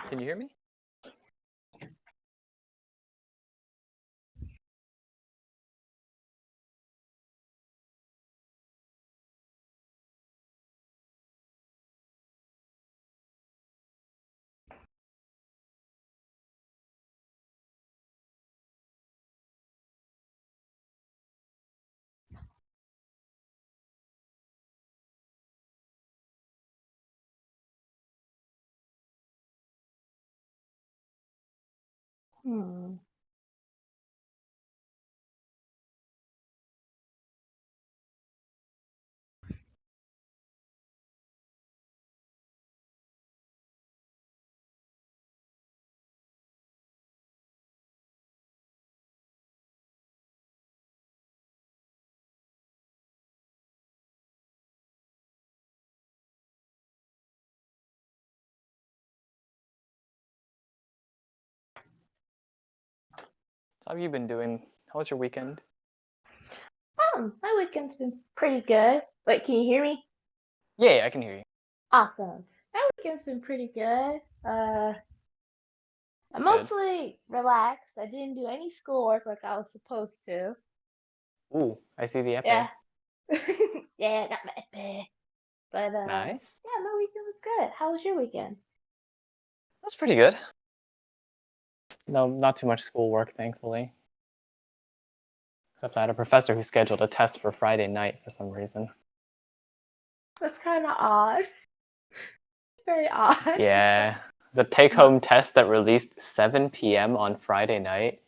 Can you hear me? Hmm. How have you been doing? How was your weekend? My weekend's been pretty good. Wait, can you hear me? Yeah, I can hear you. Awesome. My weekend's been pretty good. I That's good. mostly relaxed. I didn't do any schoolwork like I was supposed to. Ooh, I see the Yeah. epee. Yeah, I got my epee. But Nice. yeah, my weekend was good. How was your weekend? That's pretty good. No, not too much schoolwork, thankfully. Except I had a professor who scheduled a test for Friday night for some reason. That's kind of odd. Very odd. Yeah, it's a My, take-home test that released 7 p.m. on Friday night.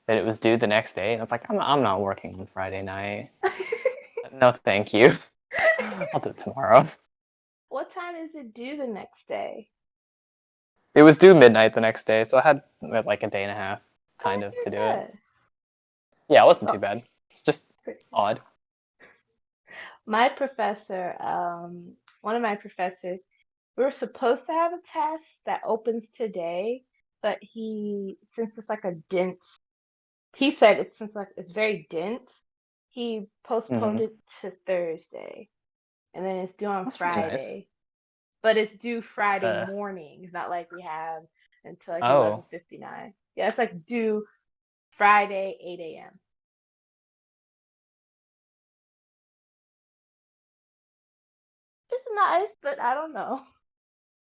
Then it was due the next day, and it's like, I'm not working on Friday night. No, thank you. I'll do it tomorrow. What time is it due the next day? It was due midnight the next day, so I had like a day and a half, Oh, kind of, to do you're it. good. Yeah, it wasn't Oh, too bad. It's just pretty good. odd. My professor, one of my professors, we were supposed to have a test that opens today, but since it's like a dense, he said it's since like it's very dense, he postponed Hmm. it to Thursday, and then it's due on That's pretty nice. Friday. But it's due Friday Uh, morning. It's not like we have until like oh, 11:59. Yeah, it's like due Friday 8 a.m. It's nice, but I don't know.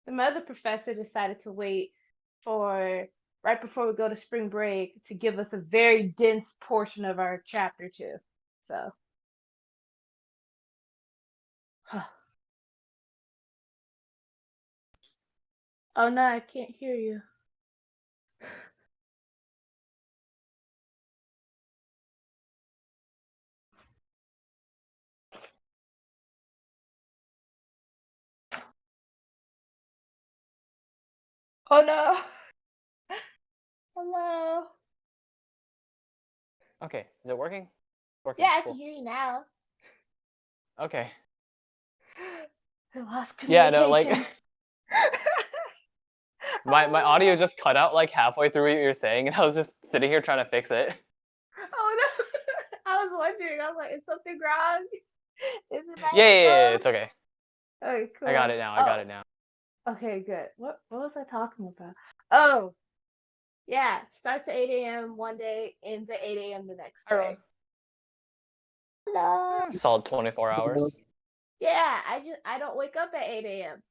And my other professor decided to wait for right before we go to spring break to give us a very dense portion of our chapter too. So, oh no, I can't hear you. Oh no. Hello. okay. Is it working? Yeah, Working. I can Cool. hear you now. Okay. I lost Yeah, no, like communication. my audio Oh just cut out like halfway through what you were saying, and I was just sitting here trying to fix it. no. Oh no. I was wondering. I was like, is something wrong? Is it my Yeah, yeah, yeah, headphones? it's okay. Okay, I got cool. it now. I got Oh, it now. okay, good. What was I talking about? Oh, yeah, starts at 8 a.m. one day, ends at 8 a.m. the next Around day. Hello. solid 24 hours. Yeah, I don't wake up at 8 a.m.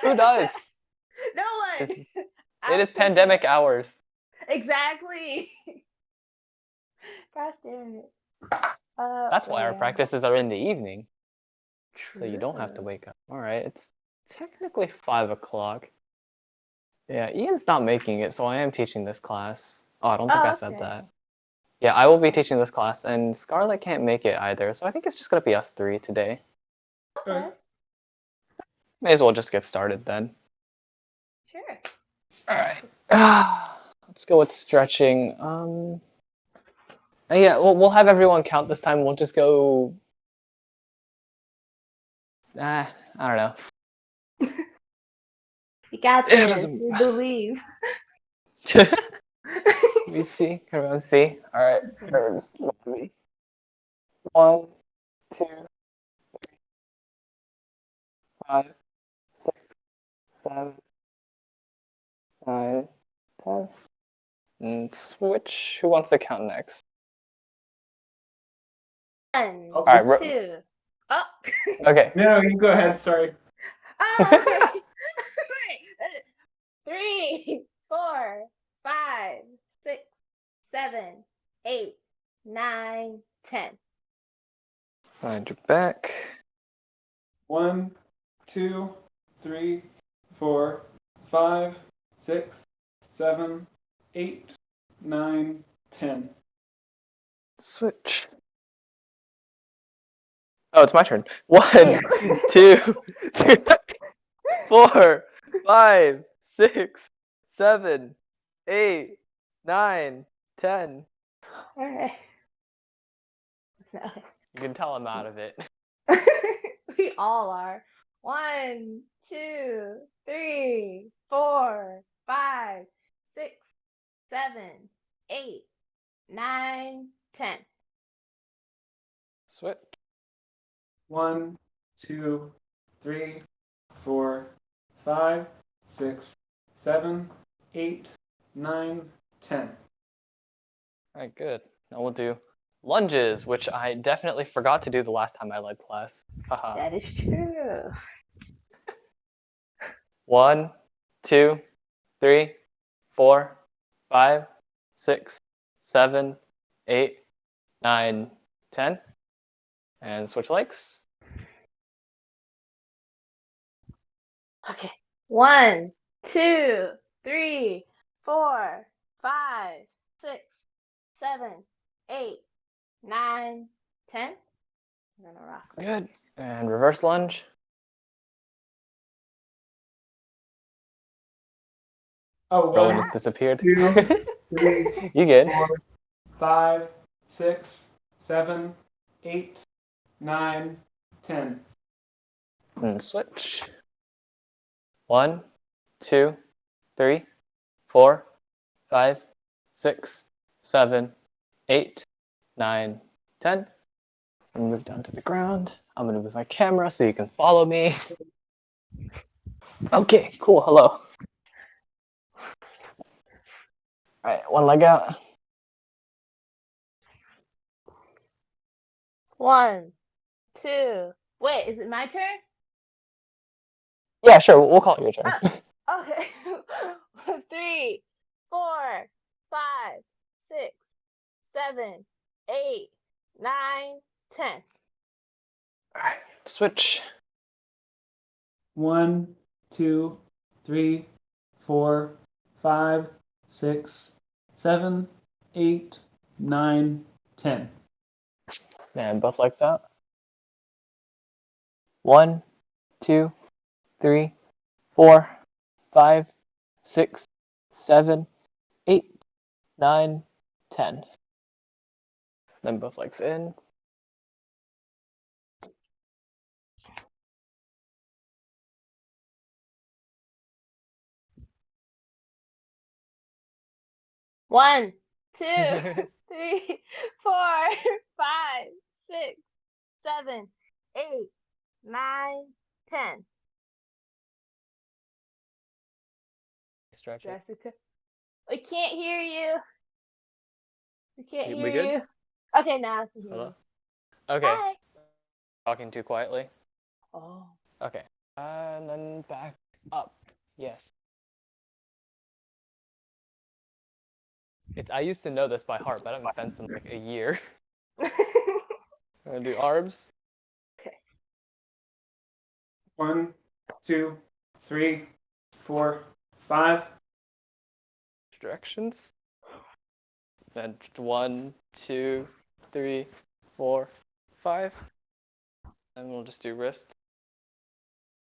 Who does? No This one. is, it is Absolutely pandemic not. hours. Exactly. Gosh damn it. That's But why our yeah. practices are in the evening, so you True. don't have to wake up. All right, it's technically 5 o'clock. Yeah, Ian's not making it, so I am teaching this class. Oh, I don't think I Oh, said okay. that. Yeah, I will be Oh, teaching this class, and Scarlett can't make it either, so I think it's just gonna be us three today. okay. May as well just get started then. Sure. All right. Let's go with stretching. Yeah, we'll have everyone count this time. We'll just go. I don't know. You got It this. doesn't. We believe. Let me see. Everyone see. All right. There's 1, 2, 5, 6, 7, 9, 10. And switch. Who wants to count next? 1, All right. 2. Oh. Okay. No, you go ahead. Sorry. Oh, okay. Wait. 3, 4, 5, 6, 7, 8, 9, 10. Find your back. 1, 2, 3, 4, 5, 6, 7, 8, 9, 10. Switch. Oh, it's my turn. 1, 2, 3, 4, 5, 6, 7, 8, 9, 10. All right. You can tell I'm out of it. We all are. 1, 2, 3, 4, 5, 6, 7, 8, 9, 10. Switch. 1, 2, 3, 4, 5, 6, 7, 8, 9, 10. All right, good. Now we'll do lunges, which I definitely forgot to do the last time I led class. Haha. That is true. 1, 2, 3, 4, 5, 6, 7, 8, 9, 10. And switch legs. Okay. 1, 2, 3, 4, 5, 6, 7, 8, 9, 10. I'm gonna rock. Good. And reverse lunge. Oh, Rowan 1, has disappeared. 2, 3, You good? 4, 5, 6, 7, 8, 9, 10. And switch. 1, 2, 3, 4, 5, 6, 7, 8, 9, 10. And move down to the ground. I'm gonna move my camera so you can follow me. Okay, cool. Hello. All right, one leg out. 1, 2. Wait, is it my turn? Yeah, sure. We'll call it your turn. Okay. 3, 4, 5, 6, 7, 8, 9, 10. All right, switch. 1, 2, 3, 4, 5, 6, 7, 8, 9, 10. And both legs out. 1, 2, 3, 4, 5, 6, 7, 8, 9, 10. Then both legs in. 1, 2, 3, 4, 5, 6, 7, 8, 9, 10. Stretch it. Jessica, we can't hear you. We can't We hear good? you. Okay, now I can hear Hello? you. Okay. Hi. Talking too quietly. Oh. Okay. And then back up. Yes. I used to know this by heart, but I haven't fenced in like a year. I'm gonna do arms. 1, 2, 3, 4, 5. Directions. Then 1, 2, 3, 4, 5. And we'll just do wrist.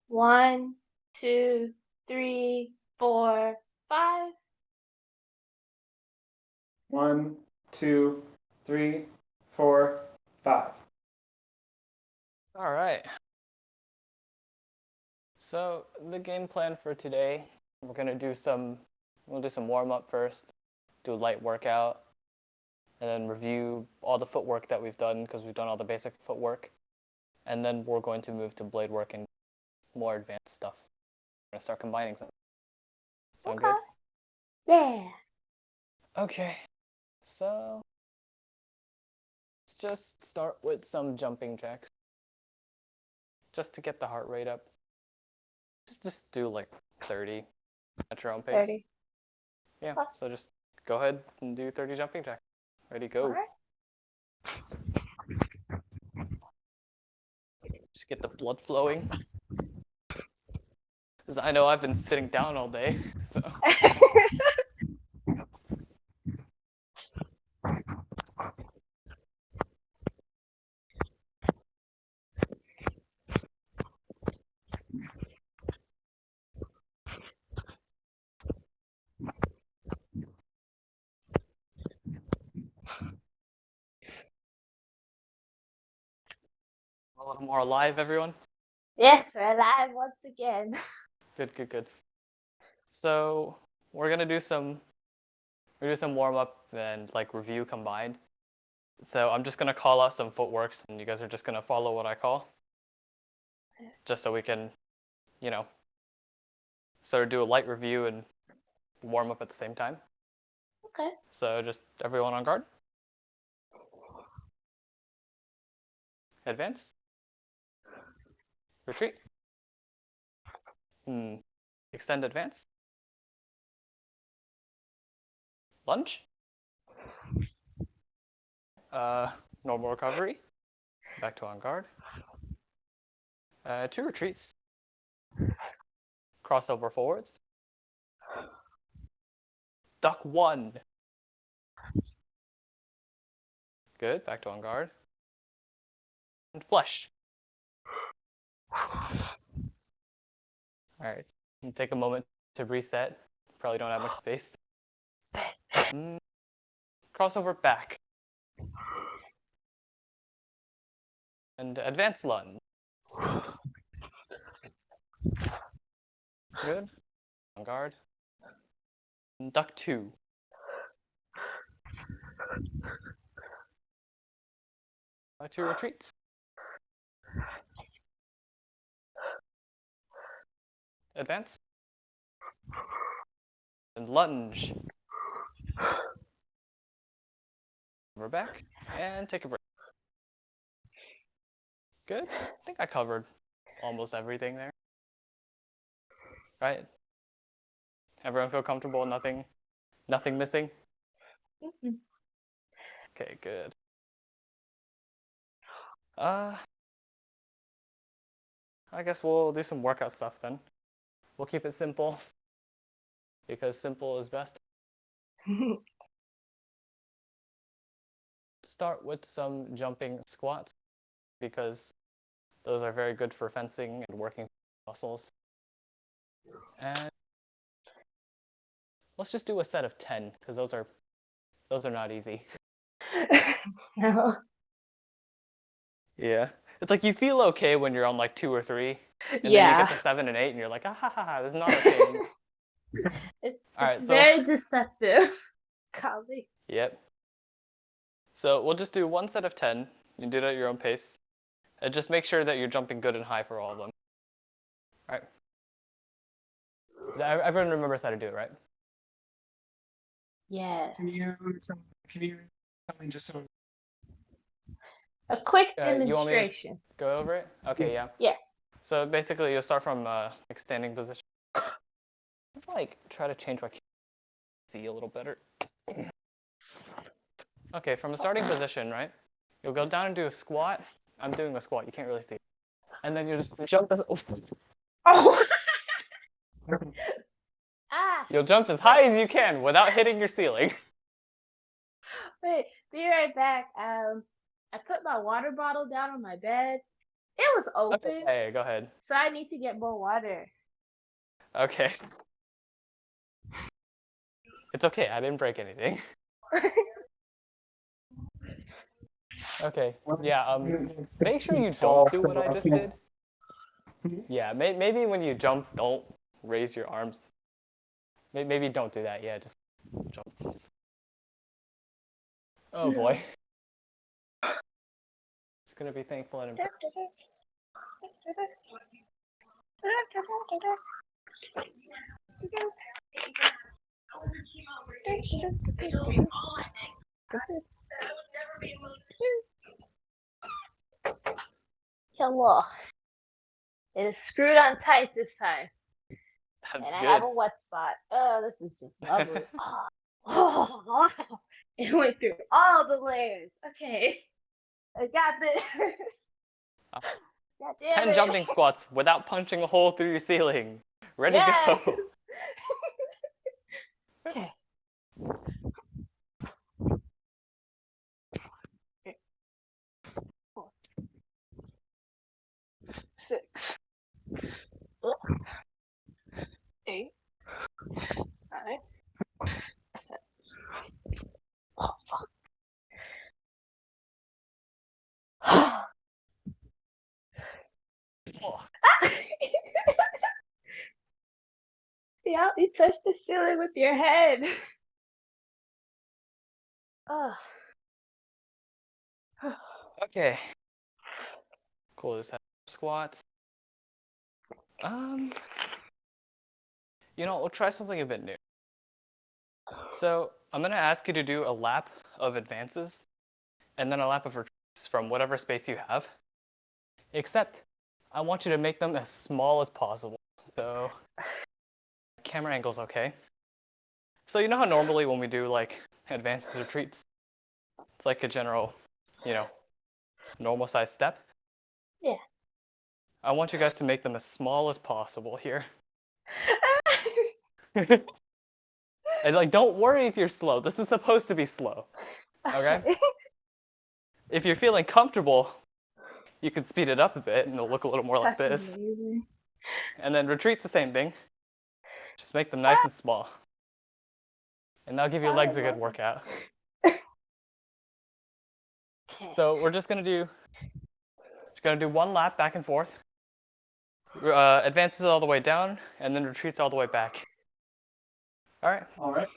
1, 2, 3, 4, 5. 1, 2, 3, 4, 5. All right. So the game plan for today, we'll do some warm up first, do a light workout, and then review all the footwork that we've done because we've done all the basic footwork, and then we're going to move to blade work and more advanced stuff. gonna start combining some. Sound Okay. good? Yeah. Okay. So let's just start with some jumping jacks. Just to get the heart rate up. Just do like 30 at your own pace. 30. Yeah. Okay. So just go ahead and do 30 jumping jacks. Ready, go. All right. Just get the blood flowing. Because I know I've been sitting down all day, so. A little more alive, everyone. Yes, we're alive once again. Good, good, good. So we're gonna do some warm up and like review combined. So I'm just gonna call out some footworks, and you guys are just gonna follow what I call, just so we can, sort of do a light review and warm up at the same time. Okay. So just everyone on guard. Advance. Retreat. Extend advance. Lunge. Normal recovery. Back to on guard. 2 retreats. Crossover forwards. Duck 1. Good. Back to on guard. And flush. Alright. Take a moment to reset. Probably don't have much space. Crossover back. And advance lunge. Good. On guard. And duck 2. Two retreats. Advance. And lunge. We're back. And take a break. Good. I think I covered almost everything there. Right? Everyone feel comfortable? Nothing missing? Mhm. Okay, good. I guess we'll do some workout stuff then. We'll keep it simple, because simple is best. Start with some jumping squats, because those are very good for fencing and working muscles. And let's just do a set of 10, because those are not easy. No. Yeah. It's like you feel okay when you're on like 2 or 3, and then you Yeah. get to 7 and 8 and you're like, ah ha ha ha, this is not okay anymore. It's Alright, so very deceptive. Golly. yep. So we'll just do one set of 10. You do it at your own pace. And just make sure that you're jumping good and high for all of them. Alright. Everyone remembers how to do it, right? Yes. Can you tell me just so? A quick You want me to demonstration. go over it? Okay, yeah. Yeah. So basically, you'll start from standing position. Let's like try to change my see a little better. Okay, from a starting position, right? You'll go down and do a squat. I'm doing a squat. You can't really see. And then you just jump as Oh. Ah. you'll jump as high as you can without hitting your ceiling. Wait. Be right back. I put my water bottle down on my bed. It was open. Okay, go ahead. So I need to get more water. Okay. It's okay. I didn't break anything. Okay. Yeah. Make sure you don't do what I just did. Yeah. Maybe when you jump, don't raise your arms. Maybe don't do that. Yeah. Just jump. Oh boy. It's gonna be thankful and impressed. Hello. It is screwed on tight this time. That's And I good. have a wet spot. Oh, this is just lovely. Oh, it went through all the layers. Okay. I got this. God damn 10 it. jumping squats without punching a hole through your ceiling. Ready, Yes. go. Okay. 4, 6, 8, 9, 10. Oh, fuck. Oh, Yeah, you touched the ceiling with your head. Oh. okay. Cool, this has squats. We'll try something a bit new. So I'm gonna ask you to do a lap of advances and then a lap of retreats from whatever space you have. Except I want you to make them as small as possible. So camera angle's okay. So you know how normally when we do like advances retreats, it's like a general, normal size step? Yeah. I want you guys to make them as small as possible here. And don't worry if you're slow. This is supposed to be slow. Okay? If you're feeling comfortable, you can speed it up a bit and it'll look a little more like That's this. amazing. And then retreat's the same thing. Just make them nice and small. And that'll give your legs a good workout. Okay. So we're just gonna do one lap back and forth. Advances all the way down, and then retreats all the way back. All right.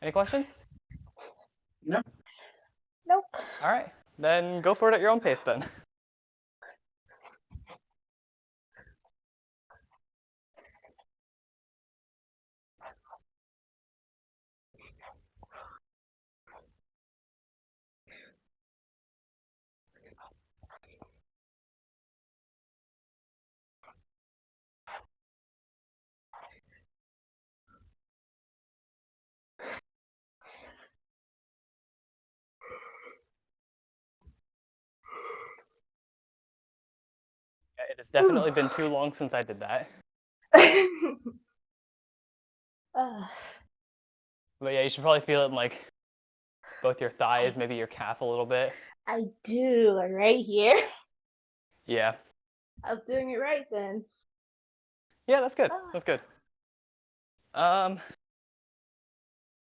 Any questions? No. Nope. All right. Then go for it at your own pace then. Yeah, it has definitely been too long since I did that. But yeah, you should probably feel it in both your thighs, maybe your calf a little bit. I do, like right here. Yeah. I was doing it right then. Yeah, that's good. That's good.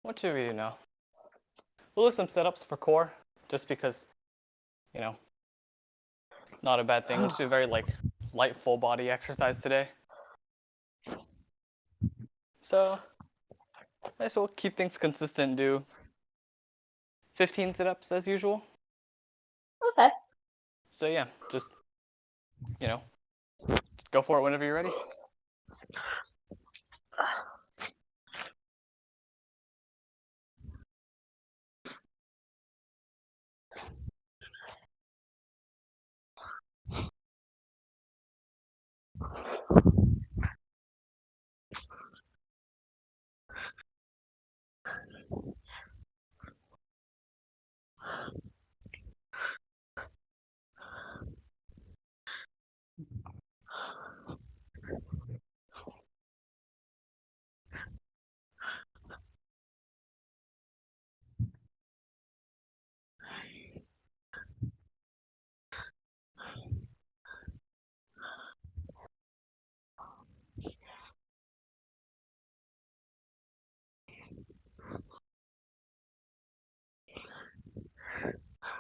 What should we do now? We'll do some sit-ups for core, just because, not a bad thing. We'll just do a very light full body exercise today. So, I guess we'll keep things consistent and do 15 sit-ups as usual. Okay. So yeah, just, go for it whenever you're ready.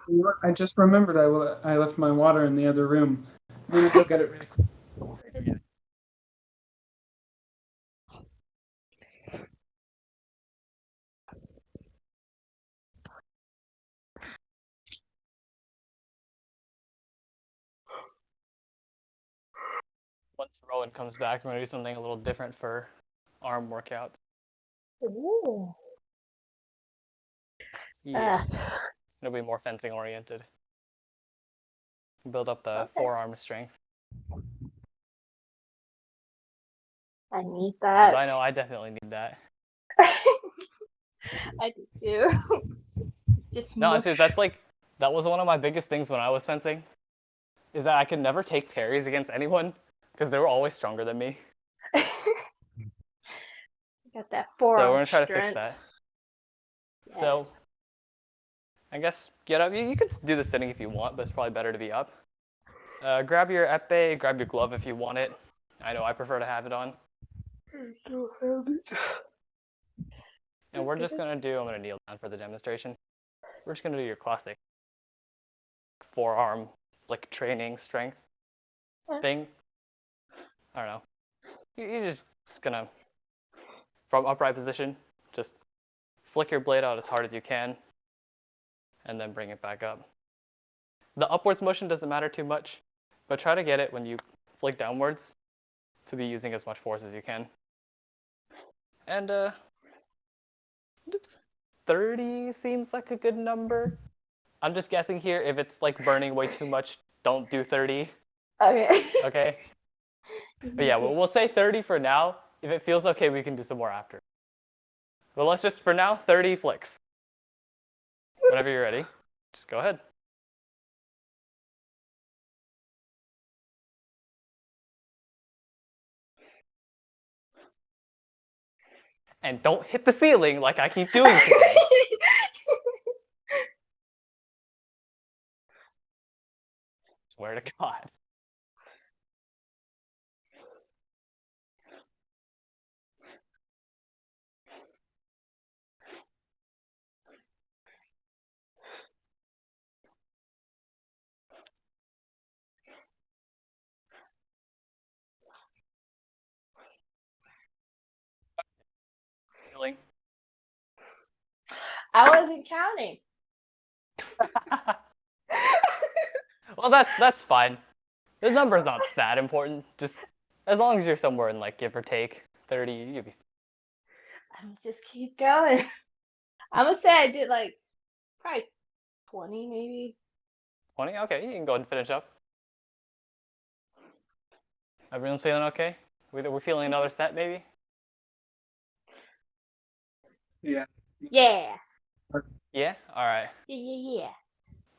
You know what? I just remembered I left my water in the other room. I'm gonna go get it really quick. once Rowan comes back, we're gonna do something a little different for arm workouts. Ooh. Yeah, it'll be more fencing oriented. Build up the Okay. forearm strength. I need 'Cause that. I know I definitely need that. I do too. It's just No, mush. seriously, that was one of my biggest things when I was fencing, is that I could never take parries against anyone because they were always stronger than me. Got that So we're forearm gonna try to strength. fix that. Yes. So I guess get up. You could do the sitting if you want, but it's probably better to be up. Grab your epee, grab your glove if you want it. I know I prefer to have it on. And we're just gonna do, I'm gonna kneel down for the demonstration. We're just gonna do your classic forearm, like training strength thing. I don't know. You're just gonna, from upright position, just flick your blade out as hard as you can, and then bring it back up. The upwards motion doesn't matter too much, but try to get it when you flick downwards to be using as much force as you can. And 30 seems like a good number. I'm just guessing here. If it's like burning way too much, don't do 30. Okay. Okay. But yeah, we'll say 30 for now. If it feels okay, we can do some more after. But let's just, for now, 30 flicks. Whenever you're ready, just go ahead. And don't hit the ceiling like I keep doing today. Swear to God. Ceiling. I wasn't counting. Well, that's fine. The number's not that important. Just as long as you're somewhere in like give or take 30, you'll be. I'm gonna just keep going. I'm gonna say I did like probably 20 maybe. 20? Okay, you can go ahead and finish up. Everyone's feeling okay? We're feeling another set maybe? Yeah. Yeah. Yeah? Alright. Yeah.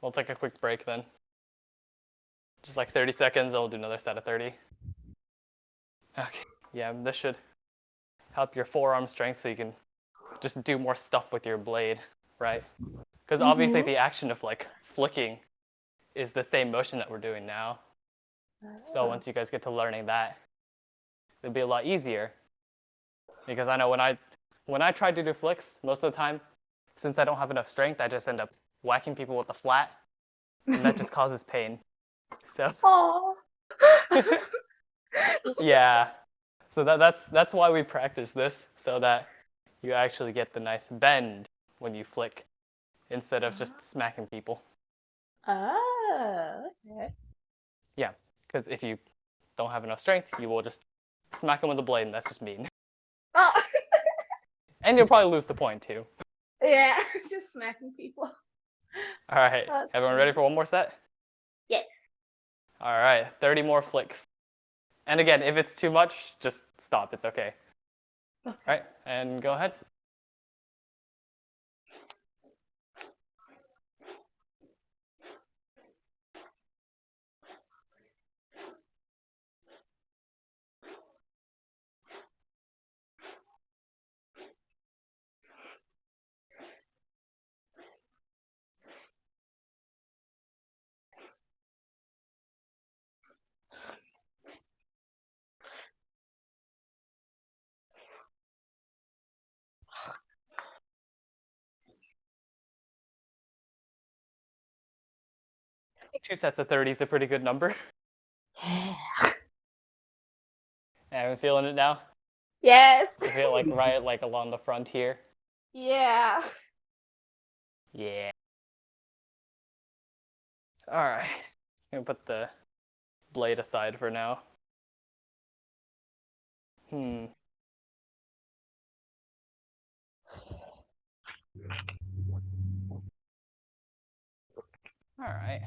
We'll take a quick break then. Just like 30 seconds, and we'll do another set of 30. Okay. Yeah, this should help your forearm strength so you can just do more stuff with your blade, right? Because obviously the action of like flicking is the same motion that we're doing now. So once you guys get to learning that, it'll be a lot easier. Because I know when I try to do flicks, most of the time, since I don't have enough strength, I just end up whacking people with the flat, and that just causes pain. So Oh. yeah. So that's why we practice this, so that you actually get the nice bend when you flick, instead of just smacking people. Oh, okay. Yeah, because if you don't have enough strength, you will just smack them with a blade, and that's just mean. Oh. And you'll probably lose the point too. Yeah, just smacking people. All right, That's everyone funny. ready for one more set? Yes. All right, 30 more flicks. And again, if it's too much, just stop. It's okay. Okay. All right, and go ahead. I think 2 sets of 30 is a pretty good number. Yeah. I'm feeling it now. Yes. I feel like right like along the front here. Yeah. Yeah. All right. I'm gonna put the blade aside for now. All right.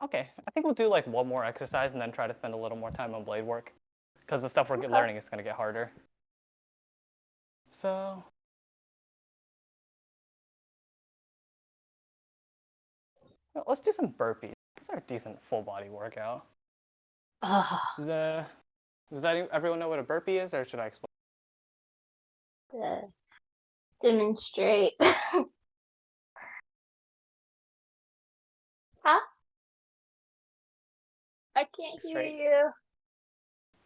Okay. I think we'll do like one more exercise and then try to spend a little more time on blade work, because the stuff we're learning is going to get harder. So let's do some burpees. These are a decent full body workout. Does everyone know what a burpee is, or should I explain? Demonstrate. Huh? I can't hear you.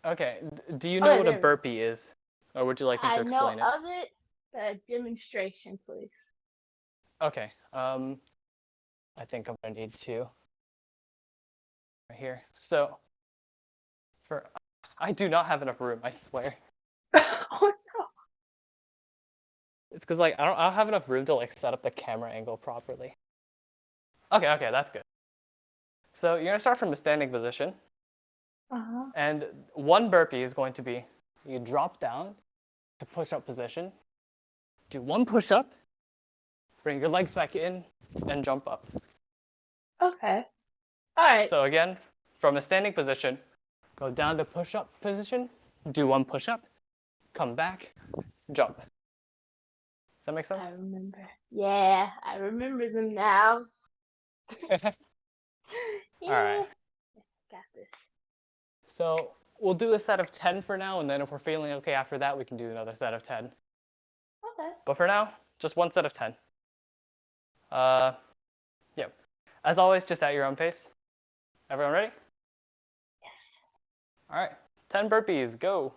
Okay. Do you know what a burpee is, or would you like me to explain it? I know of it. A demonstration, please. Okay. I think I'm gonna need to. Right here. So, I do not have enough room. I swear. Oh no. It's because like I don't have enough room to like set up the camera angle properly. Okay, that's good. So you're gonna start from a standing position. And one burpee is going to be, you drop down to push-up position, do one push-up, bring your legs back in, and jump up. Okay. All right. So again, from a standing position, go down to push-up position, do one push-up, come back, jump. Does that make sense? I remember. Yeah, I remember them now. Yeah. All right. Got this. So we'll do a set of 10 for now, and then if we're feeling okay after that, we can do another set of 10. Okay. But for now, just one set of 10. Yep. As always, just at your own pace. Everyone ready? Yes. All right. 10 burpees, go.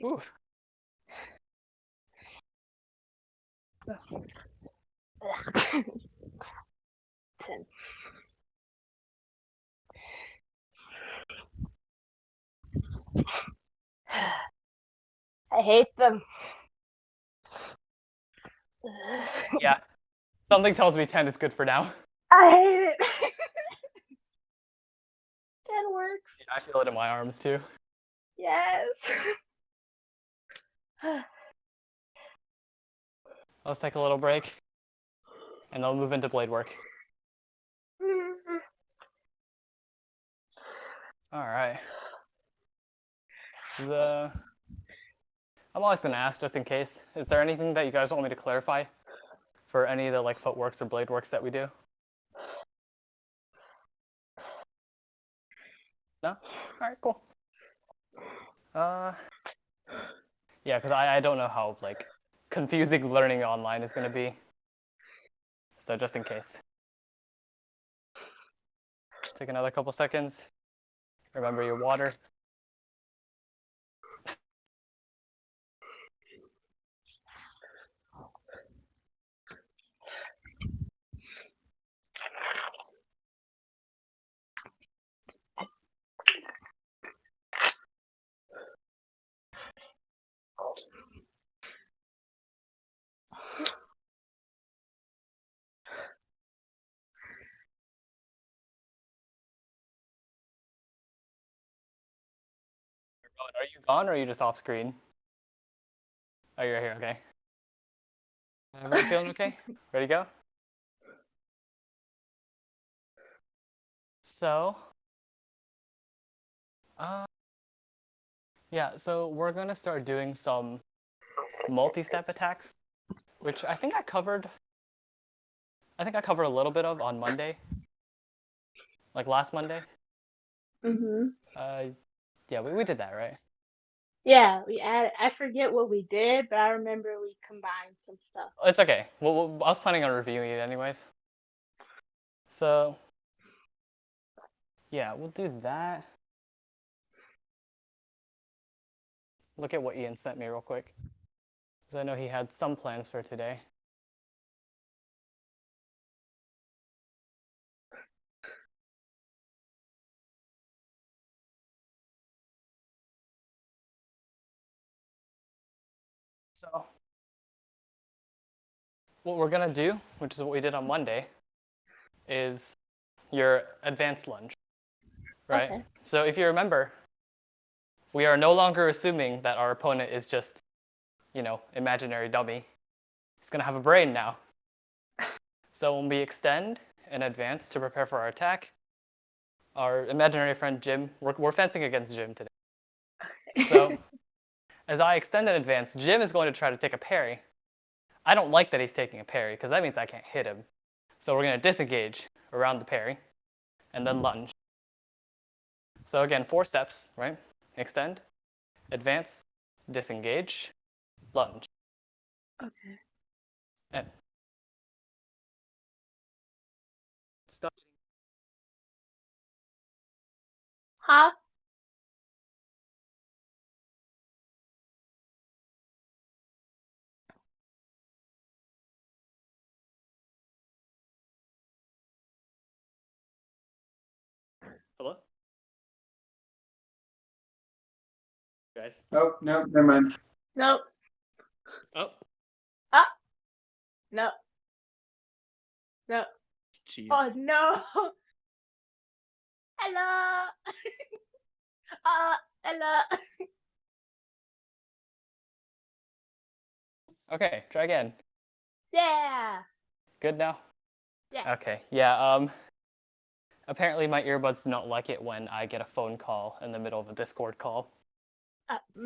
Ooh. Ten. I hate them. Yeah. Something tells me 10 is good for now. I hate it. 10 works. Yeah, I feel it in my arms too. Yes. Let's take a little break, and then we'll move into blade work. All right. I'm always going to ask, just in case, is there anything that you guys want me to clarify for any of the like footworks or blade works that we do? No? All right, cool. Yeah, because I don't know how like confusing learning online is going to be. So just in case. Take another couple seconds. Remember your water. Are you gone or are you just off screen? Oh, you're here, okay. Everyone feeling okay? Ready to go? So, yeah, so we're gonna start doing some multi-step attacks, which I think I covered a little bit of on Monday, like last Monday. Yeah, we did that, right? Yeah, we added. I forget what we did, but I remember we combined some stuff. It's okay. Well, I was planning on reviewing it anyways. So, yeah, we'll do that. Look at what Ian sent me real quick, because I know he had some plans for today. So, what we're gonna do, which is what we did on Monday, is your advanced lunge, right? Okay. So if you remember, we are no longer assuming that our opponent is just, imaginary dummy. He's gonna have a brain now. So when we extend and advance to prepare for our attack, our imaginary friend Jim, we're fencing against Jim today. So as I extend and advance, Jim is going to try to take a parry. I don't like that he's taking a parry because that means I can't hit him. So we're going to disengage around the parry and then lunge. So again, 4 steps, right? Extend, advance, disengage, lunge. Okay. And stop. Huh? Hello? Guys. Oh, no, never mind. Nope. Oh, Ah. No. No. jeez. Oh no. Hello. Hello. Okay, try again. Yeah. Good now? Yeah. Okay, yeah, apparently my earbuds do not like it when I get a phone call in the middle of a Discord call.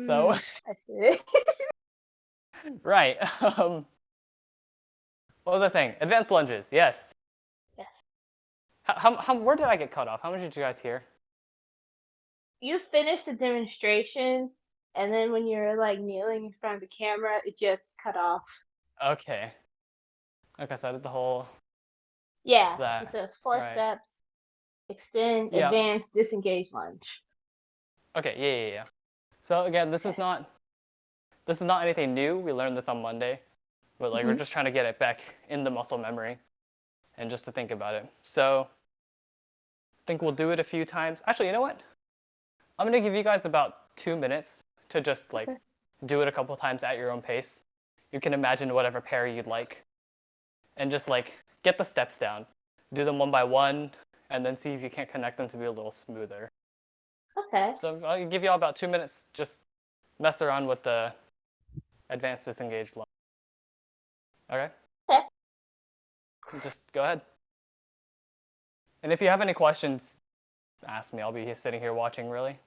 So, I see. right, what was I saying? Advanced lunges, yes. Yes. Where did I get cut off? How much did you guys hear? You finished the demonstration, and then when you're like kneeling in front of the camera, it just cut off. Okay. Okay, so I did the whole, Yeah. It that, says 4 right. steps: extend, Yeah. advance, disengage, lunge. Okay, yeah. So again, this is not anything new. We learned this on Monday, but like we're Mhm. just trying to get it back in the muscle memory and just to think about it. So I think we'll do it a few times. Actually, you know what? I'm gonna give you guys about 2 minutes to just like Okay. do it a couple times at your own pace. You can imagine whatever parry you'd like, and just like get the steps down. Do them one by one, and then see if you can't connect them to be a little smoother. Okay. So I'll give you all about 2 minutes. Just mess around with the advanced disengage line. Okay? Okay. Just go ahead. And if you have any questions, ask me. I'll be sitting here watching, really.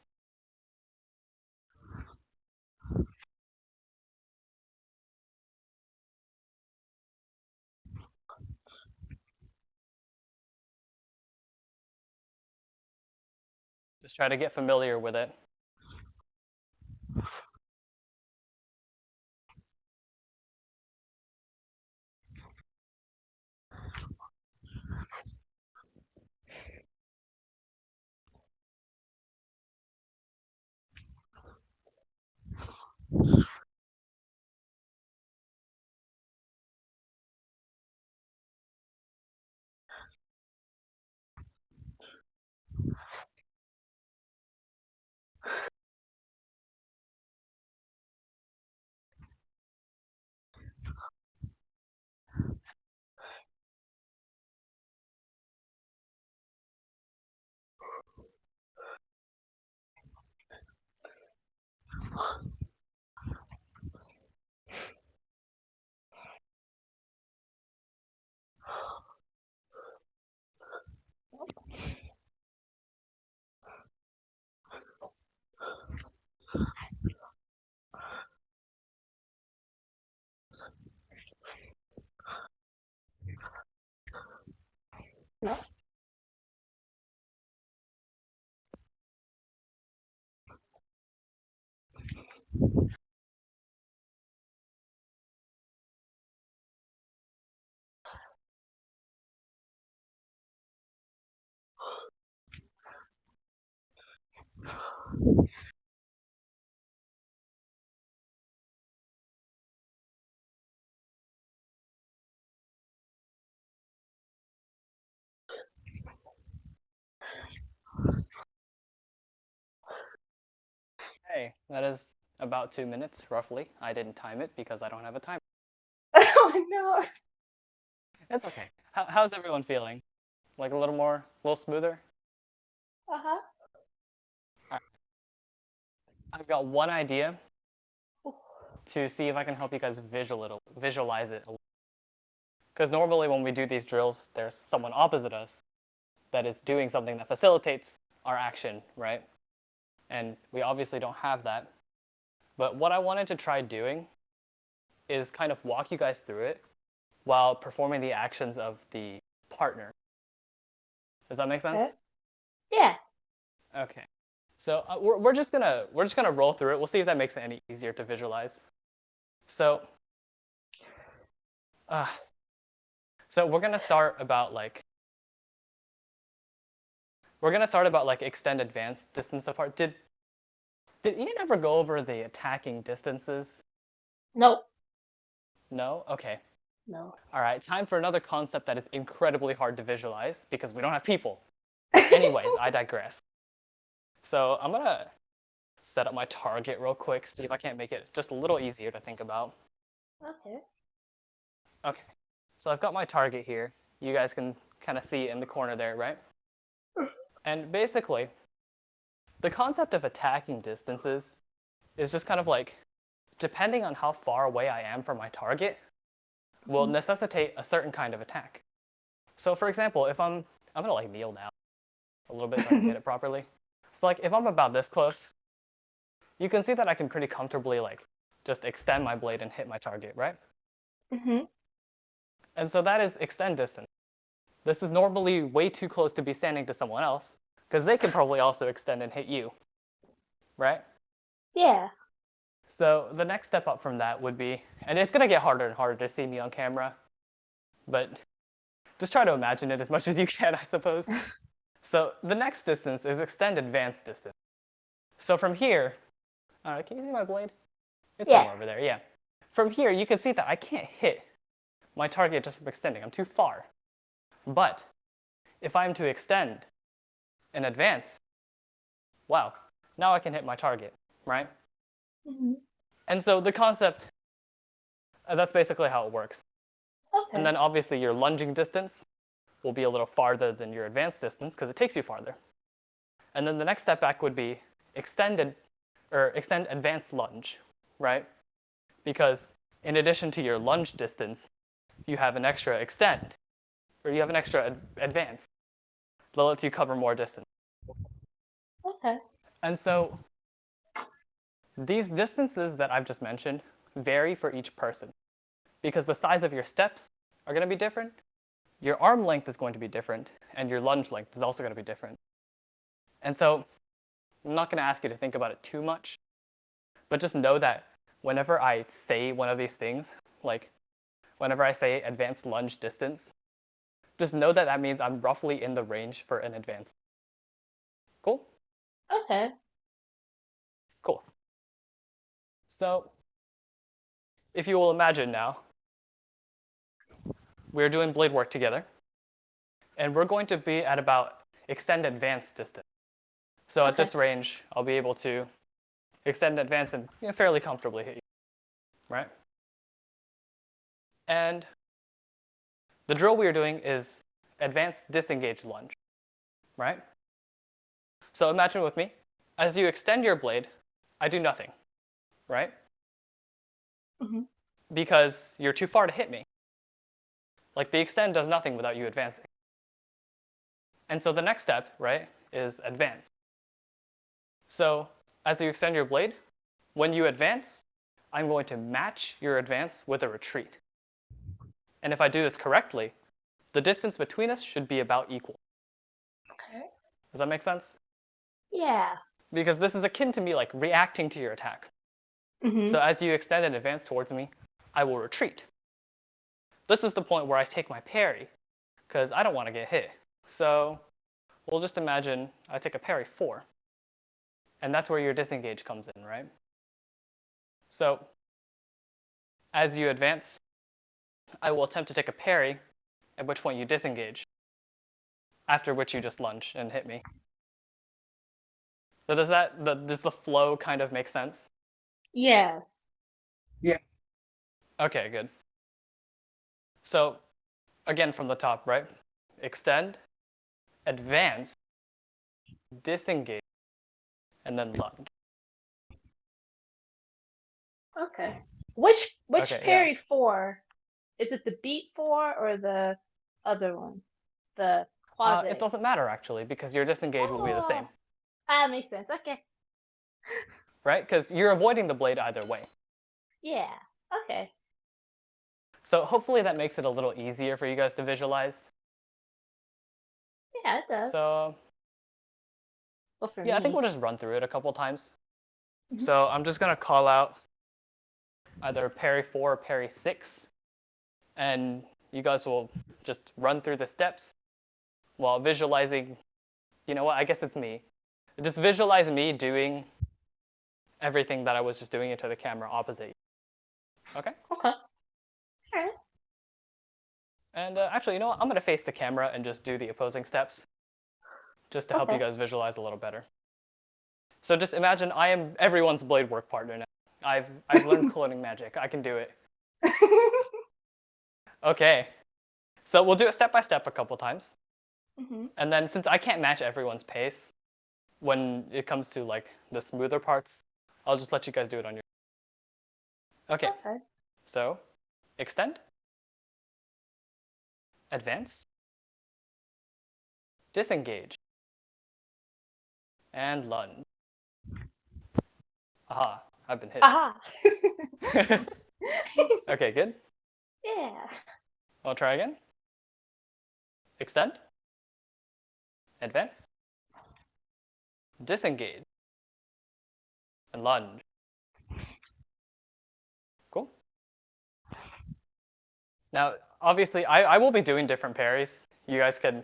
Just try to get familiar with it. No. Hey, that is about 2 minutes, roughly. I didn't time it because I don't have a timer. Oh no. It's okay. How's everyone feeling? Like a little smoother? Uh-huh. Alright. I've got one idea to see if I can help you guys visualize it. Because normally when we do these drills, there's someone opposite us that is doing something that facilitates our action, right? And we obviously don't have that. But what I wanted to try doing is kind of walk you guys through it while performing the actions of the partner. Does that make sense? Okay. Yeah. Okay. So we're just gonna roll through it. We'll see if that makes it any easier to visualize. So, we're gonna start about like extend advance distance apart. Did Ian ever go over the attacking distances? Nope. No? Okay. No. All right, time for another concept that is incredibly hard to visualize because we don't have people. Anyways, I digress. So I'm gonna set up my target real quick, see if I can't make it just a little easier to think about. Okay. Okay, so I've got my target here. You guys can kind of see it in the corner there, right? And basically, the concept of attacking distances is just kind of like, depending on how far away I am from my target, will necessitate a certain kind of attack. So for example, if I'm gonna like kneel down a little bit so I can hit it properly. So like if I'm about this close, you can see that I can pretty comfortably like just extend my blade and hit my target, right? Mm-hmm. And so that is extend distance. This is normally way too close to be standing to someone else, because they can probably also extend and hit you, right? Yeah. So the next step up from that would be, and it's gonna get harder and harder to see me on camera, but just try to imagine it as much as you can, I suppose. So the next distance is extend advance distance. So from here, can you see my blade? It's somewhere Yes. over there, yeah. From here, you can see that I can't hit my target just from extending. I'm too far. But if I'm to extend and advance, wow, now I can hit my target, right? Mm-hmm. And so the concept, that's basically how it works. Okay. And then obviously your lunging distance will be a little farther than your advanced distance because it takes you farther. And then the next step back would be extend advanced lunge, right? Because in addition to your lunge distance, you have an extra extend, or you have an extra advance that lets you cover more distance. Okay. And so these distances that I've just mentioned vary for each person because the size of your steps are going to be different, your arm length is going to be different, and your lunge length is also going to be different. And so I'm not going to ask you to think about it too much, but just know that whenever I say one of these things, like whenever I say advanced lunge distance, just know that that means I'm roughly in the range for an advance. Cool? Okay. Cool. So if you will imagine now, we're doing blade work together, and we're going to be at about extend advance distance. So at this range, I'll be able to extend advance and fairly comfortably hit you, right? And the drill we are doing is advanced disengage lunge, right? So imagine with me, as you extend your blade, I do nothing, right? Mm-hmm. Because you're too far to hit me. Like the extend does nothing without you advancing. And so the next step, right, is advance. So as you extend your blade, when you advance, I'm going to match your advance with a retreat. And if I do this correctly, the distance between us should be about equal. Okay. Does that make sense? Yeah. Because this is akin to me like reacting to your attack. Mm-hmm. So as you extend and advance towards me, I will retreat. This is the point where I take my parry, because I don't want to get hit. So we'll just imagine I take a parry 4. And that's where your disengage comes in, right? So as you advance, I will attempt to take a parry, at which point you disengage, after which you just lunge and hit me. So does the flow kind of make sense? Yes. Yeah. Okay, good. So again from the top, right? Extend, advance, disengage, and then lunge. Okay. Which Okay, yeah. parry 4? Is it the beat 4 or the other one? The quasi. It doesn't matter actually, because your disengage will be the same, That makes sense. Okay. right? Because you're avoiding the blade either way. Yeah. Okay. So hopefully that makes it a little easier for you guys to visualize. Yeah, it does. So Well, for yeah, I think me. we'll just run through it a couple times. Mhm. So I'm just gonna call out either parry 4 or parry 6, and you guys will just run through the steps while visualizing. You know what? I guess it's me. Just visualize me doing everything that I was just doing into the camera opposite. Okay? Okay. Alright. And actually, you know what? I'm gonna face the camera and just do the opposing steps, just to help you Okay. guys visualize a little better. So just imagine I am everyone's blade work partner now. I've learned cloning magic. I can do it. Okay. So we'll do it step by step a couple times. Mm-hmm. And then since I can't match everyone's pace when it comes to like the smoother parts, I'll just let you guys do it on your. Okay. Okay. So extend, advance, disengage, and lunge. Aha, I've been hit. Aha. Okay, good. Yeah. I'll try again. Extend, advance, disengage, and lunge. Cool. Now, obviously, I will be doing different parries. You guys can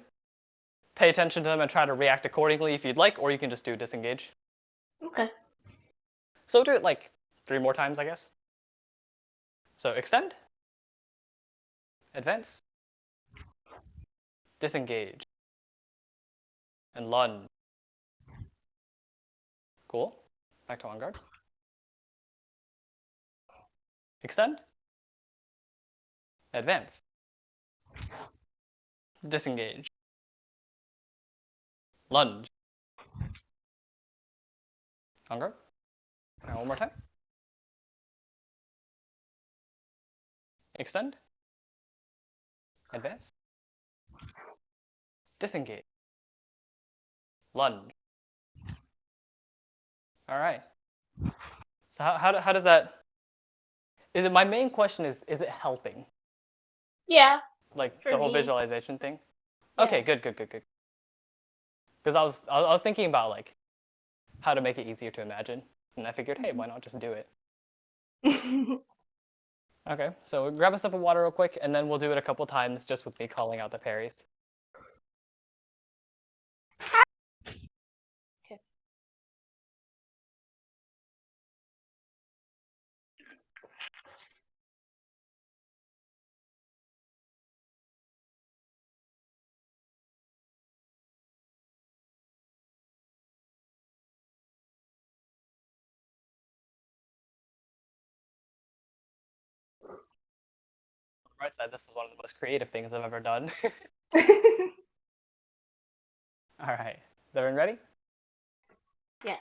pay attention to them and try to react accordingly if you'd like, or you can just do disengage. Okay. So do it like 3 more times, I guess. So extend, advance, disengage, and lunge. Cool. Back to on guard. Extend, advance, disengage, lunge. On guard. Now one more time. Extend, advance, disengage, lunge. All right. So how does that? Is it my main question is it helping? Yeah. Like For the whole me. visualization thing? Yeah. Okay, good. Because I was thinking about like how to make it easier to imagine, and I figured, hey, why not just do it? Okay, so grab a sip of water real quick, and then we'll do it a couple times just with me calling out the parries. Okay. On the right side, this is one of the most creative things I've ever done. All right, is everyone ready? Yes.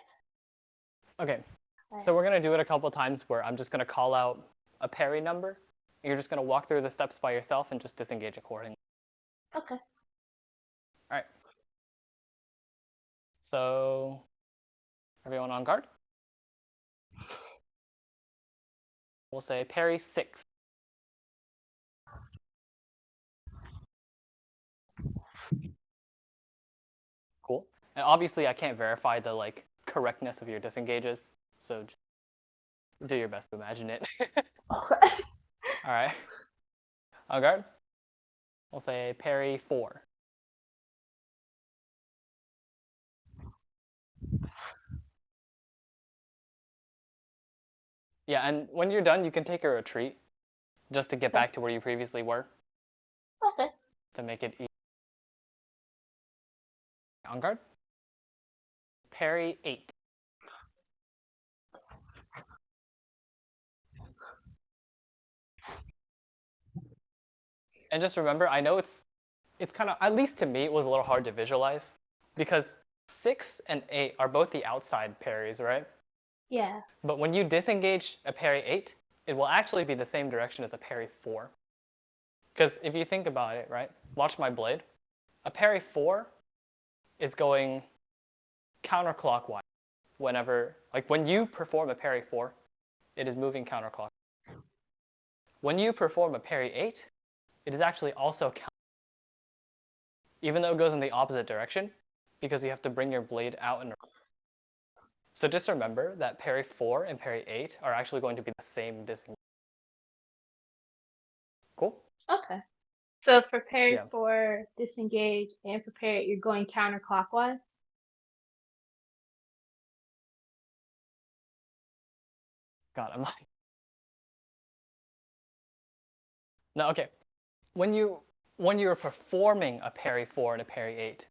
Okay, Right. so we're gonna do it a couple times where I'm just gonna call out a parry number. You're just gonna walk through the steps by yourself and just disengage accordingly. Okay. All right. So, everyone on guard? We'll say parry 6. Cool. And obviously I can't verify the like correctness of your disengages, so Do your best to imagine it. Okay. All right. On guard. We'll say parry 4. Yeah, and when you're done, you can take a retreat just to get Okay. back to where you previously were Okay. to make it easy. On guard. Parry 8. And just remember, I know it's kind of, at least to me, it was a little hard to visualize because 6 and 8 are both the outside parries, right? Yeah. But when you disengage a parry 8, it will actually be the same direction as a parry 4. Because if you think about it, right? Watch my blade. A parry 4 is going counterclockwise whenever, like when you perform a parry 4, it is moving counterclockwise. When you perform a parry 8, it is actually also counter, even though it goes in the opposite direction, because you have to bring your blade out and around. So just remember that parry 4 and parry 8 are actually going to be the same disengage. Cool? Okay. So for parry Yeah. 4, disengage, and prepare it, you're going counterclockwise? God, I'm like, no, okay. When you're performing a parry 4 and a parry 8,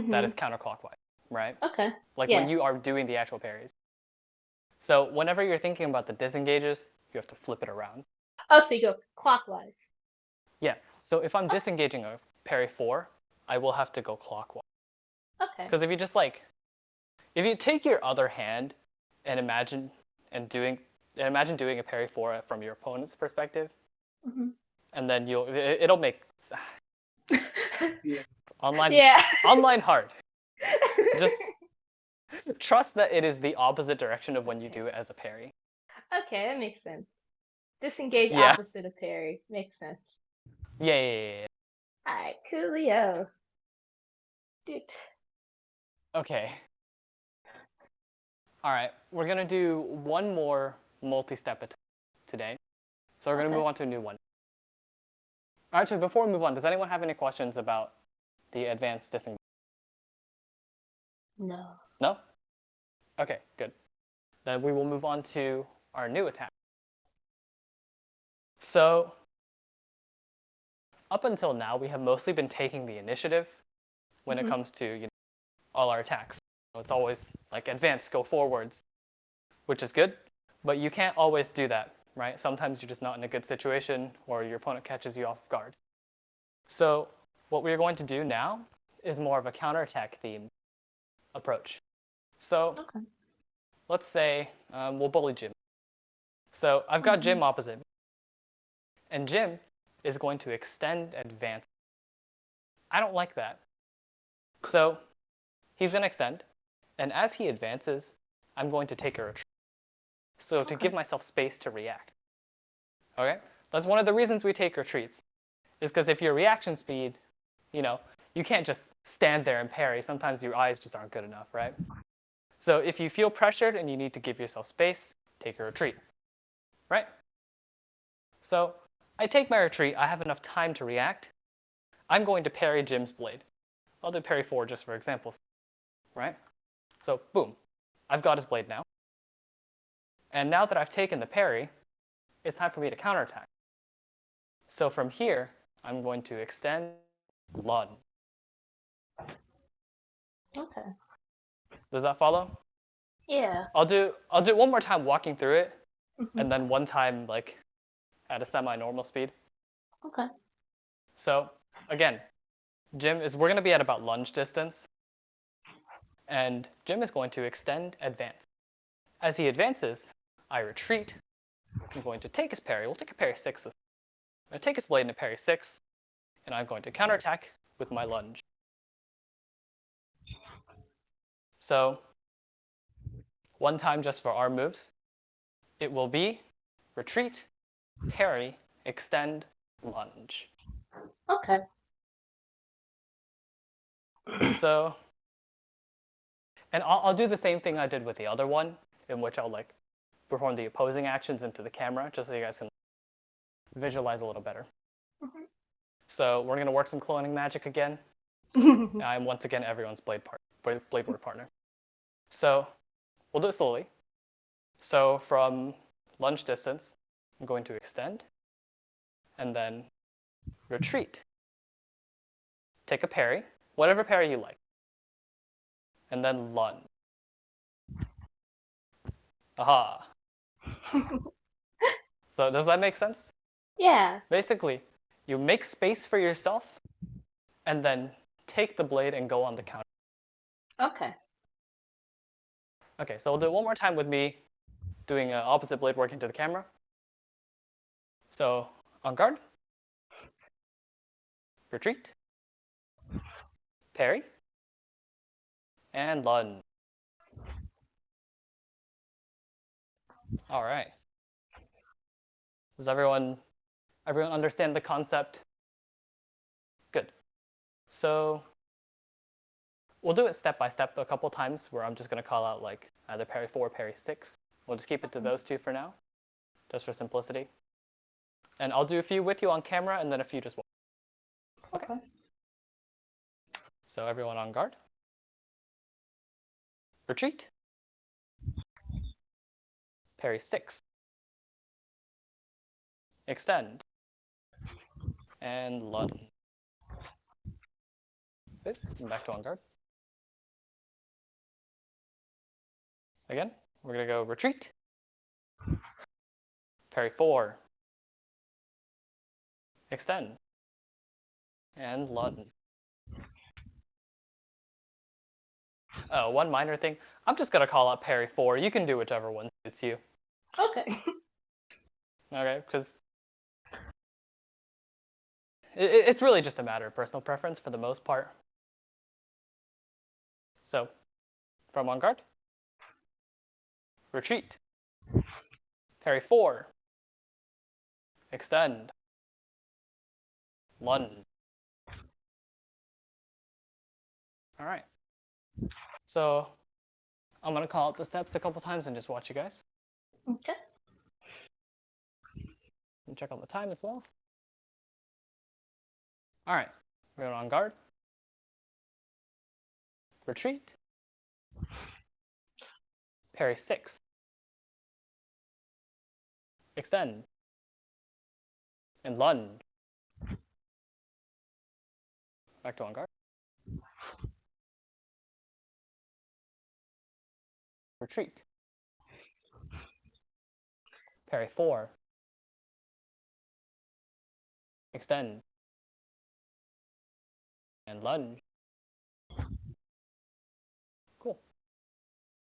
that is counterclockwise, right? Okay. Like Yes. when you are doing the actual parries. So whenever you're thinking about the disengages, you have to flip it around. Oh, so you go clockwise. Yeah. So if I'm disengaging a parry 4, I will have to go clockwise. Okay. Because if you take your other hand and imagine doing a parry 4 from your opponent's perspective, and then it'll make Yeah. online hard. Just trust that it is the opposite direction of when you do it as a parry. Okay, that makes sense. Disengage Yeah. opposite of parry. Makes sense. Yeah. Alright, coolio. Dude. Okay. All right, we're gonna do one more multi-step attack today. So we're gonna move on to a new one. Actually, before we move on, does anyone have any questions about the advanced disengage? No. No? Okay, good. Then we will move on to our new attack. So up until now, we have mostly been taking the initiative when it comes to all our attacks. So it's always like advance, go forwards, which is good, but you can't always do that, right? Sometimes you're just not in a good situation or your opponent catches you off guard. So what we're going to do now is more of a counterattack theme approach. So let's say we'll bully Jim. So I've got Jim opposite me, and Jim is going to extend advance. I don't like that. So he's going to extend, and as he advances, I'm going to take a retreat. So to give myself space to react. Okay? That's one of the reasons we take retreats, is because if your reaction speed, you can't just stand there and parry. Sometimes your eyes just aren't good enough, right? So if you feel pressured and you need to give yourself space, take a retreat, right? So I take my retreat. I have enough time to react. I'm going to parry Jim's blade. I'll do parry 4 just for example, right? So boom, I've got his blade now. And now that I've taken the parry, it's time for me to counterattack. So from here, I'm going to extend lunge. Okay. Does that follow? Yeah. I'll do it one more time walking through it, and then one time like at a semi-normal speed. Okay. So again, we're going to be at about lunge distance, and Jim is going to extend advance. As he advances, I retreat. I'm going to take his parry. We'll take a parry 6. I'm going to take his blade and a parry 6, and I'm going to counterattack with my lunge. So one time just for our moves, it will be retreat, parry, extend, lunge. Okay. So, and I'll do the same thing I did with the other one, in which I'll like perform the opposing actions into the camera, just so you guys can visualize a little better. Mhm. So we're gonna work some cloning magic again. I'm once again everyone's blade board partner. So we'll do it slowly. So from lunge distance, I'm going to extend, and then retreat. Take a parry, whatever parry you like, and then lunge. Aha. So does that make sense? Yeah. Basically, you make space for yourself, and then take the blade and go on the counter. Okay. Okay, so we'll do it one more time with me doing opposite blade work into the camera. So on guard, retreat, parry, and lunge. All right. Does everyone understand the concept? Good. So we'll do it step by step a couple times where I'm just going to call out like either parry 4, parry 6. We'll just keep it to those two for now, just for simplicity. And I'll do a few with you on camera and then a few just watch. Okay. So everyone on guard. Retreat. Parry 6. Extend. And lunge. Good. And back to on guard. Again, we're going to go retreat. Parry 4. Extend. And lunge. Oh, one minor thing. I'm just going to call out parry 4. You can do whichever one suits you. Okay. Okay, because it's really just a matter of personal preference for the most part. So, from on guard, retreat, parry 4, extend, lunge. All right. So, I'm going to call out the steps a couple times and just watch you guys. Okay. And check on the time as well. All right. We're on guard, retreat, parry 6, extend, and lunge. Back to on guard. Retreat. Parry 4. Extend. And lunge. Cool.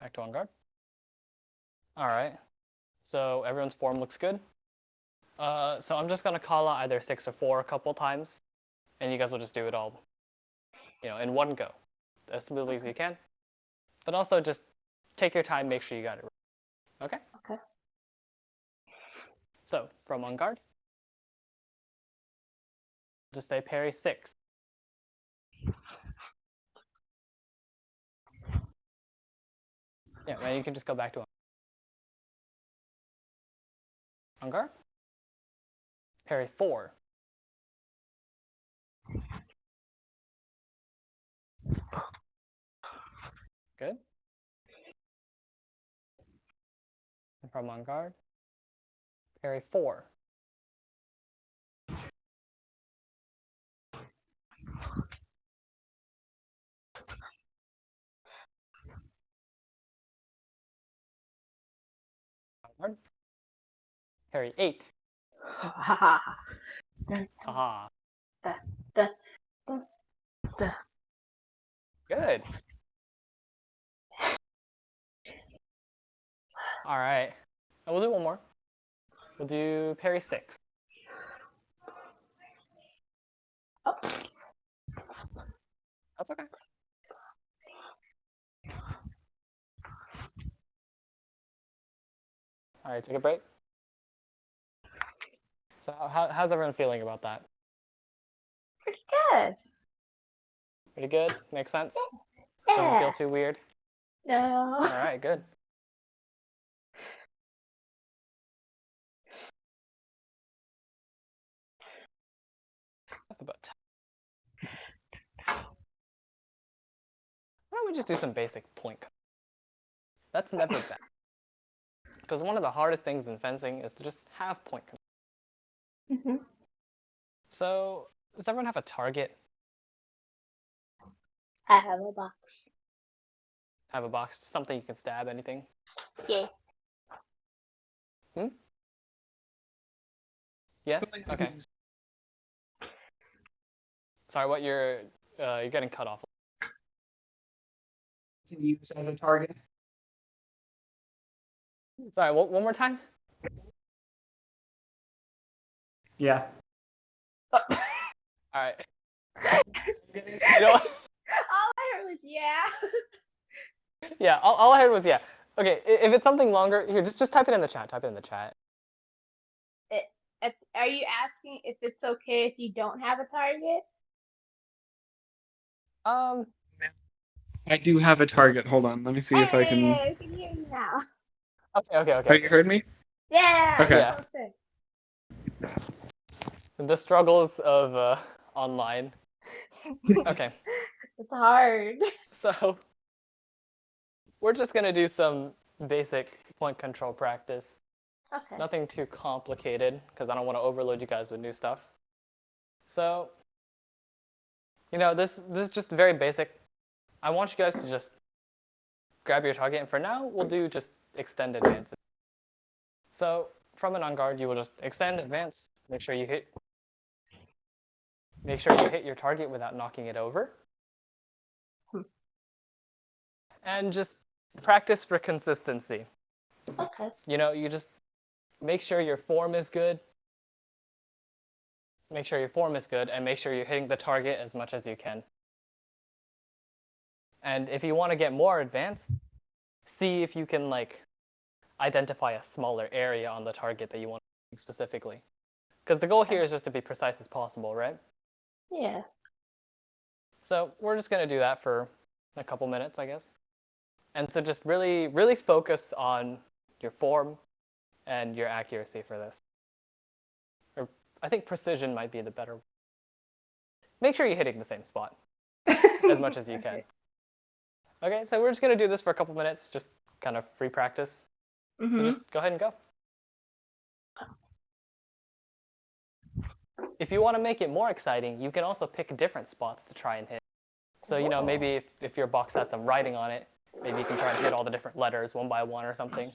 Back to on guard. All right. So everyone's form looks good. So I'm just going to call out either 6 or 4 a couple times. And you guys will just do it all, in one go. As smoothly as you can. But also just take your time, make sure you got it right. Okay? Okay. So from on guard, just say parry 6. Yeah, and you can just go back to on guard. Parry 4. Good. And from on guard, parry 4. On guard, parry 8. Ha Haha. da, da, da, da. Good. All right. We'll do one more. We'll do parry 6. Oh. That's okay. All right, take a break. So how's everyone feeling about that? Pretty good. Pretty good? Makes sense? Doesn't feel Yeah. too weird? No. All right, good. about why don't we just do some basic point? That's never bad. Because one of the hardest things in fencing is to just have point control. Mhm. So, does everyone have a target? I have a box. Have a box? Something you can stab, anything? Yay. Yes? Something I Okay. can use. Sorry, what you're getting cut off. Can use as a target. Sorry, one more time? Yeah. Alright. You know, All I heard was yeah. yeah, all I heard was yeah. Okay, if it's something longer, here, just type it in the chat. Type it in the chat. Are you asking if it's okay if you don't have a target? I do have a target. Hold on. Let me see if I can. Hey, I can hear you now. Okay. Oh, you heard me? Yeah, Okay. Yeah. closer. The struggles of online. Okay, It's hard. so we're just gonna do some basic point control practice. Okay. Nothing too complicated, because I don't want to overload you guys with new stuff. So, this is just very basic. I want you guys to just grab your target, and for now, we'll do just extend advance. So, from an on guard, you will just extend advance. Make sure you hit your target without knocking it over. And just practice for consistency. Okay. You just make sure your form is good. Make sure your form is good, and make sure you're hitting the target as much as you can. And if you want to get more advanced, see if you can identify a smaller area on the target that you want to specifically. Because the goal here is just to be precise as possible, right? Yeah. So we're just going to do that for a couple minutes, I guess. And so just really, really focus on your form and your accuracy for this. Or I think precision might be the better. Make sure you're hitting the same spot as much as you can. Okay, so we're just going to do this for a couple minutes, just kind of free practice. So just go ahead and go. If you want to make it more exciting, you can also pick different spots to try and hit. So, maybe if your box has some writing on it, maybe you can try and hit all the different letters one by one or something.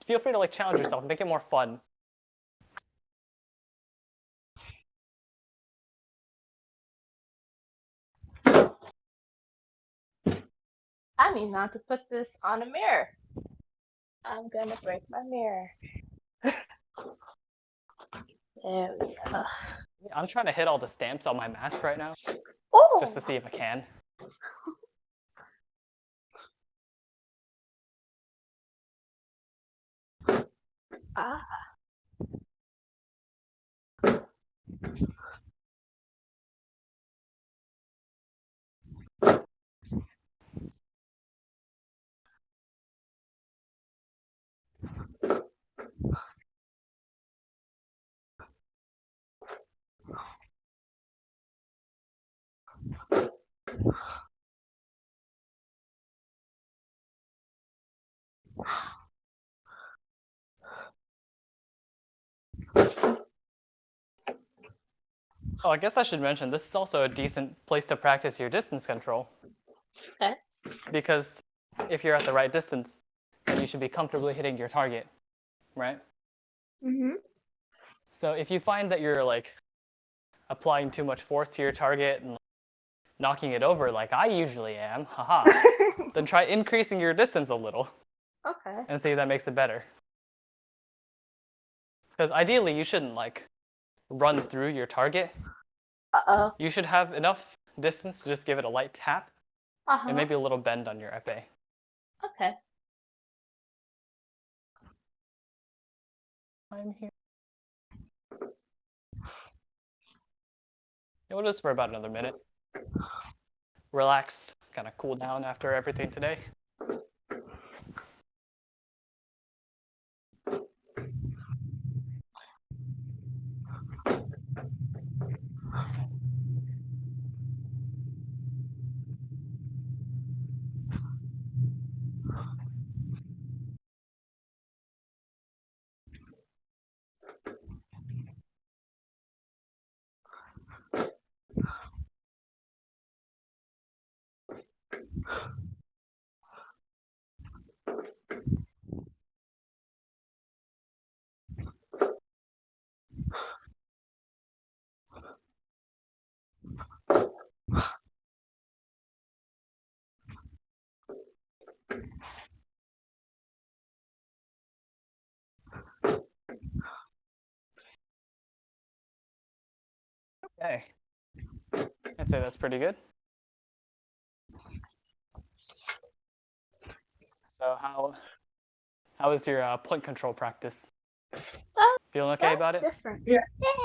Feel free to challenge yourself, make it more fun. I need not to put this on a mirror. I'm gonna break my mirror. There we go. I'm trying to hit all the stamps on my mask right now, Oh! just to see if I can. Ah. Oh, I guess I should mention, this is also a decent place to practice your distance control. Okay. Because if you're at the right distance, then you should be comfortably hitting your target, right? So if you find that you're applying too much force to your target and knocking it over like I usually am, then try increasing your distance a little. Okay. And see if that makes it better. Because ideally, you shouldn't run through your target. Uh-oh. You should have enough distance to just give it a light tap and maybe a little bend on your épée. Okay. I'm here. We'll do this for about another minute. Relax, kind of cool down after everything today. Okay. I'd say that's pretty good. So how is your point control practice? Feeling okay about it? Different. Yeah.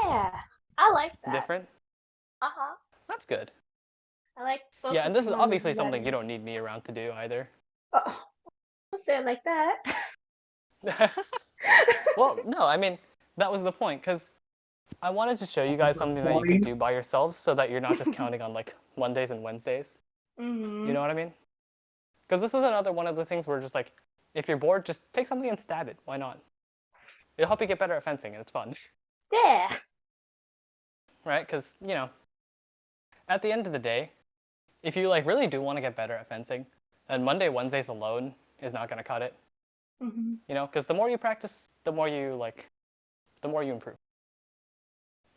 Yeah. I like that. Different? Uh-huh. That's good. I like Yeah, and this is focusing on the obviously something you letters. don't need me around to do either. Oh, don't say it like that. Well, no, I mean, that was the point, because I wanted to show you guys something that you could do by yourselves so that you're not just counting on, like, Mondays and Wednesdays. Mm-hmm. You know what I mean? Because this is another one of the things where just, like, if you're bored, just take something and stab it. Why not? It'll help you get better at fencing, and it's fun. Yeah. Right? Because, you know, at the end of the day, if you, like, really do want to get better at fencing, then Monday, Wednesdays alone is not going to cut it. Mm-hmm. You know, because the more you practice, the more you improve.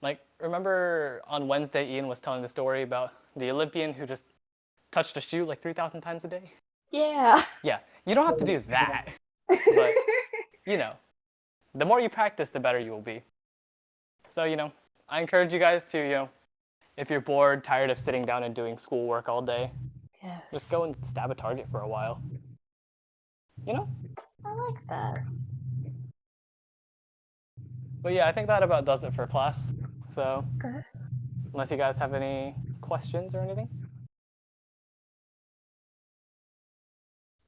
Like, remember on Wednesday, Ian was telling the story about the Olympian who just touched a shoe like 3,000 times a day? Yeah. Yeah, you don't have to do that, but, you know, the more you practice, the better you will be. So, you know, I encourage you guys to, you know, if you're bored, tired of sitting down and doing schoolwork all day, Yes. just go and stab a target for a while. You know? I like that. But yeah, I think that about does it for class. So, Okay. unless you guys have any questions or anything.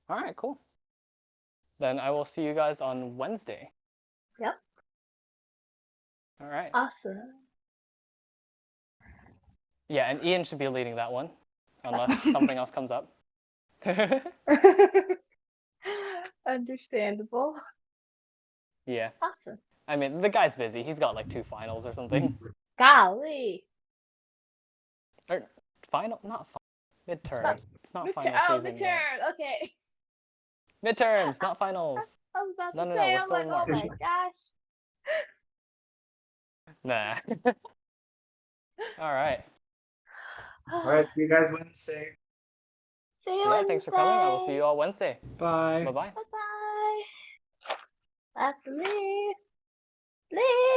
All right, cool. Then I will see you guys on Wednesday. Yep. All right. Awesome. Yeah, and Ian should be leading that one, unless something else comes up. Understandable. Yeah. Awesome. I mean, the guy's busy. He's got like 2 finals or something. Golly. Or final? Not midterms. Stop. It's not final season yet. Midterm. Okay. Midterms, not finals. I was about No, to no, say, no. We're I'm still like, in oh March. my gosh. Nah. All right. All right, see you guys Wednesday. See you Yeah, Wednesday. thanks for coming. I will see you all Wednesday. Bye. Bye-bye. Bye-bye. Bye for me. Please.